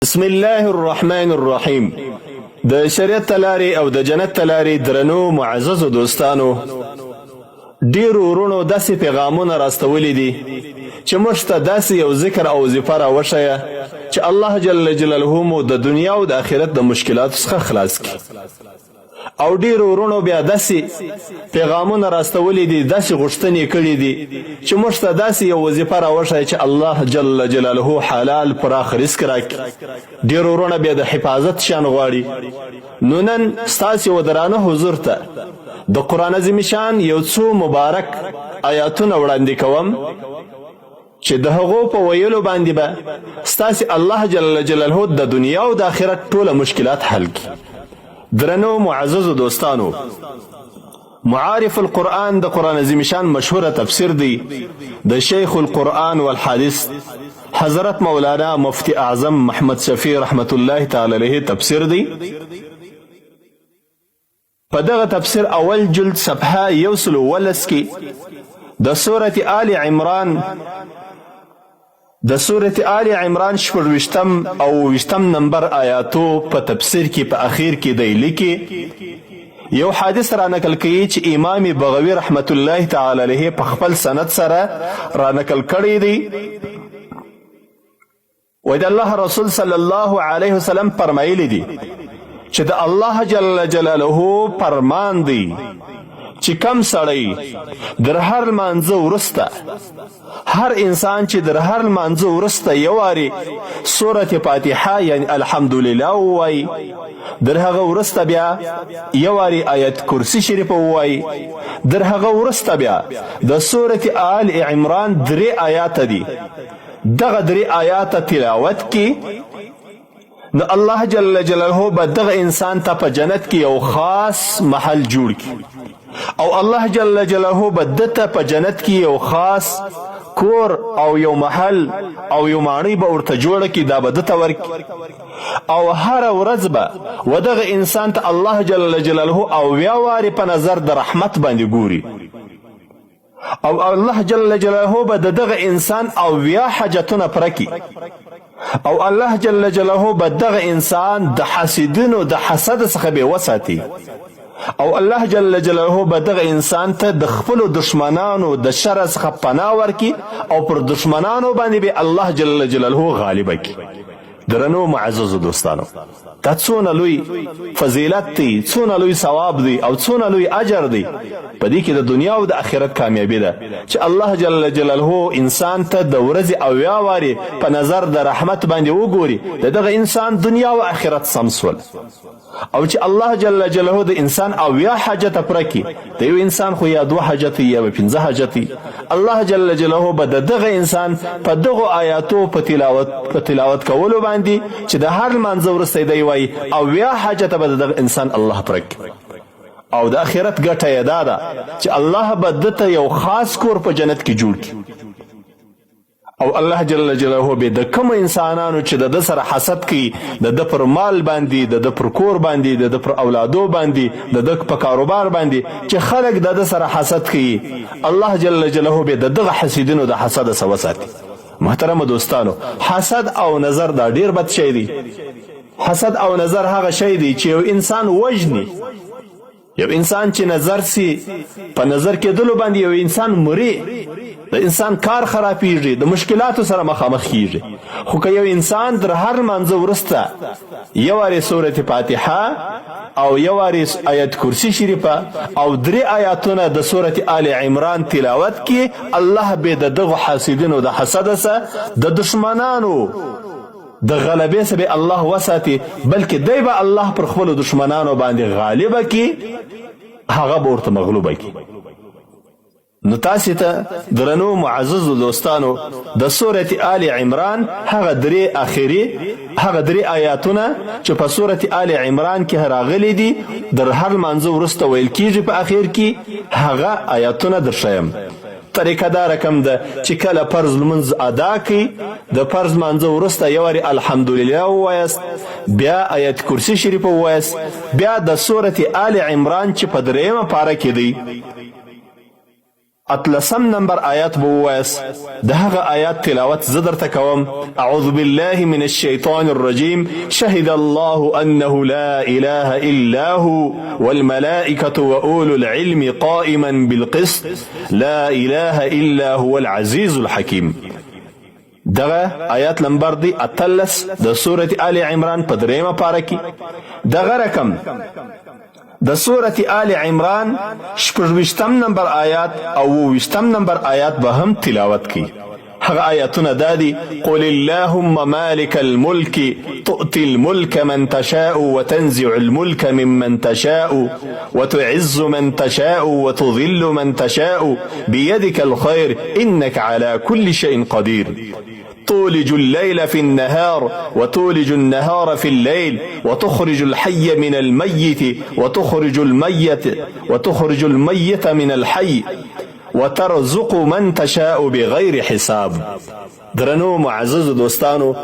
بسم الله الرحمن الرحیم. د شریعت تلاری او د جنت تلاری درنو معززو دوستانو، ډیرو ورونو داسې پیغامونه راستولی دي چې موږ ته داسې یو ذکر او وظیفه راوښیه چې الله جل جلاله مو د دنیا او د آخرت د مشکلاتو څخه خلاص کړي. او ډیرو ورونو بیا داسې پیغامونه راستولی دي، داسې غوښتنې کړي دي چې موږ ته داسې یو وظیفه راوښیه چې الله جل جلاله حلال پراخ رزق راکړي. ډیرو ورونو بیا د حفاظت شان غواړي. نو نن ستاسې و درانه حضور ته د قرآن عظیم شان یو څو مبارک آیاتونه وړاندې کوم چې د هغو په ویلو باندې به ستاسې الله جل جلاله د دنیا او د آخرت ټوله مشکلات حل کړي. درنو معززو دوستانو، معارف القرآن د قرآن عظیم شان مشهوره تفسیر دی د شیخ القرآن والحدیث حضرت مولانا مفتی اعظم محمد شفیع رحمت الله تعالی علیه تفسیر دی. په دغه تفسیر اول جلد صفحه 111 کې د سورة آل عمران شپږویشتم او ویشتم نمبر آیاتو په تفسیر کې په اخیر کې دی لیکي یو حادث را نقل کوي چې امام بغوی رحمت الله تعالی علیه په خپل سند سره را نقل کړی دی. و د الله رسول صلی الله علیه وسلم فرمایلی دی چې د الله جل جلاله فرمان دی چې کم سړی در هر لمانځه وروسته، هر انسان چې در هر لمانځه وروسته یو وارې سورة فاتحه یعنی الحمدلله ووایي، در هغه وروسته بیا یو وارې آیت کرسی شریفه ووایي، در هغه وروسته بیا د سورة آل عمران 3 آیاته دي. دغه 3 آیاته تلاوت کی نو الله جل جلاله به دغه انسان ته په جنت کې یو خاص محل جوړ کړي، او الله جل جلاله به دته په جنت کې یو خاص کور او یو محل او یو ماڼۍ به ورته جوړه کړي، دا به دته ورکړي. او هره ورځ به و دغه انسان ته الله جل جلاله او بیا وارې په نظر د رحمت باندې ګوري، او الله جل جلاله به د دغه انسان او بیا حاجتونه پوره کړي، او الله جل جلاله به دغه انسان د حسدینو د حسد څخه به وساتي، او الله جل جلاله به دغه انسان ته د خپلو دشمنانو د شر څخه پناه ورکړي، او پر دشمنانو باندې به الله جل جلاله غالبه کړي. درنو معززو دوستانو، دا څونه لوی فضیلت دی، څونه لوی ثواب دی، او څونه لوی اجر دی. په دې کې د دنیا او د آخرت کامیابی ده چې الله جل جلاله انسان ته د ورځې اویا وارې په نظر د رحمت باندې وګوري، د دغه انسان دنیا او آخرت سم سول. او چې الله جل جلاله د انسان اویا حاجته پوره کړي، د یو انسان خو یا 2 حاجتې یا 15 حاجتې، الله جل جلاله به د دغه انسان په دغو آیاتو په تلاوت کولو باندې چې د هر لمانځه وروسته دی وایي اویا حاجته به د دغه انسان الله پوره کړي. او د آخرت ګټه یې دا ده چې الله به دته یو خاص کور په جنت کې جوړ کړي، او الله جل جلاله به د کوم انسانانو چې د ده سره حسد کوي، د ده پر مال باندې، د ده پر کور باندې، د ده پر اولادو باندې، د ده په کاروبار باندې چې خلک د ده سره حسد کوي، الله جل جلاله به د دغه حسیدینو د حسد څخه وساتي. محترم دوستانو، حسد او نظر دا ډیر بد شی دی. حسد او نظر هغه شی دی چې یو انسان وژني، یو انسان چې نظر سي په نظر کېدلو باندې یو انسان مري، د انسان کار خرابېږي، د مشکلاتو سره مخامخ کیږي. خو که یو انسان در هر لمانځه وروسته یو وارې سورة فاتحه او یو وارې آیت کرسی شریفه او 3 آیاتونه د سورة آل عمران تلاوت کی، الله به د دغه حاسدینو د حسد څخه، د دشمنانو د غلبې څخه به الله وساتي، بلکې دی به الله پر خپلو دشمنانو باندې غالبه کی، هغه به ورته مغلوبه کی. نو تاسې ته درنو معززو دوستانو د سورة آل عمران هغه 3 آیاتونه چې په سورة آل عمران کې راغلي دي، در هر لمانځه وروسته ویل کیږي په اخر کې، هغه آیاتونه درښیم. طریقه دا رقم ده چې کله فرض لمونځ ادا کړي، د فرض لمانځه وروسته یو وارې الحمدلله ووایاست، بیا آیت کرسی شریفه ووایاست، بیا د سورة آل عمران چې په 3مه پاره کې دی اتلسم نمبر آیات به ووایاست. د هغه آیات تلاوت زه درته کوم. اعوذ بالله من الشیطان الرجیم. شهد الله انه لا اله الا هو والملائکة واولو العلم قائما بالقسط لا اله الا هو العزیز الحکیم. دغه آیات نمبر دی 18 د سورة آل عمران په 3مه پاره کې. دغه رقم د سورة آل عمران 26 نمبر آیات او 20 نمبر آیات به هم تلاوت کی. هغه آیاتونه دادي: قل اللهم مالك الملك تؤتي الملك من تشاء وتنزع الملك ممن تشاء وتعز من تشاء وتذل من تشاء بيدك الخير إنك على كل شيء قدير تولج الليل في النهار وتولج النهار في الليل وتخرج الحي من الميت وتخرج الميت من الحي وترزق من تشاء بغیر حساب. درنو معزز دوستانو،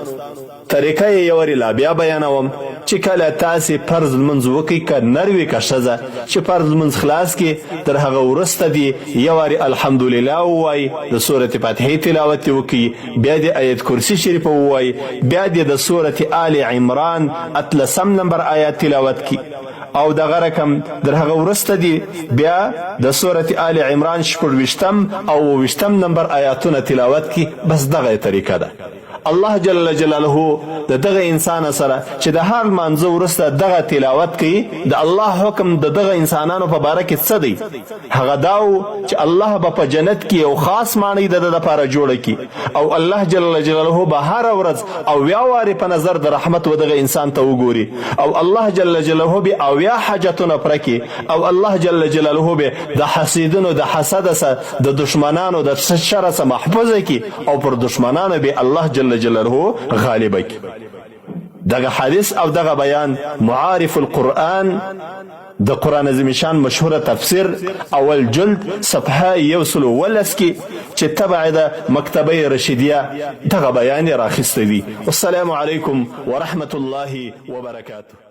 طریقه یې یورې لا بیا بیانوم چې کله تاسې فرض لمونځ وکئ، که نر وي که ښځه، چې فرض لمونځ خلاص کړي، تر هغه وروسته دې یوارې الحمدلله ووایي، د سورة فاتحې تلاوت وکړي، بیا دې آیت کرسي شریفه ووایي، بیا دې د سورة آل عمران 18 نمبر آیات تلاوت کړي، او دغه رقم در هغه وروسته دی بیا د سورة آل عمران 26 او 20 نمبر آیاتونه تلاوت کی. بس دغه طریقه ده. الله جل جلاله د دغه انسان سره چې د هر مانځه وروسته دغه تلاوت کوي، د الله حکم د دغه انسانانو په باره کې څه دی؟ هغه دا و چې الله به په جنت کې یو خاص ماڼۍ د ده دپاره جوړه کړي، او الله جل جلاله به هره ورځ اویا وارې په نظر د رحمت و دغه انسان ته وګوري، او الله جل جلاله به اویا حاجتونه پوره کړي، او الله جل جلاله به د حسیدونو د حسد څخه د دشمنانو د شر څخه محفوظه کړي، او پر دشمنانو به الله جل جلاله غالب کی. دغه حدیث او دغه بیان معارف القرآن د قرآن عظیم شان مشهوره تفسیر اول جلد صفحه 111 کې چې تبع د مکتبه رشیدیه دغه بیان راخسته دي. والسلام علیکم ورحمة الله وبرکاته.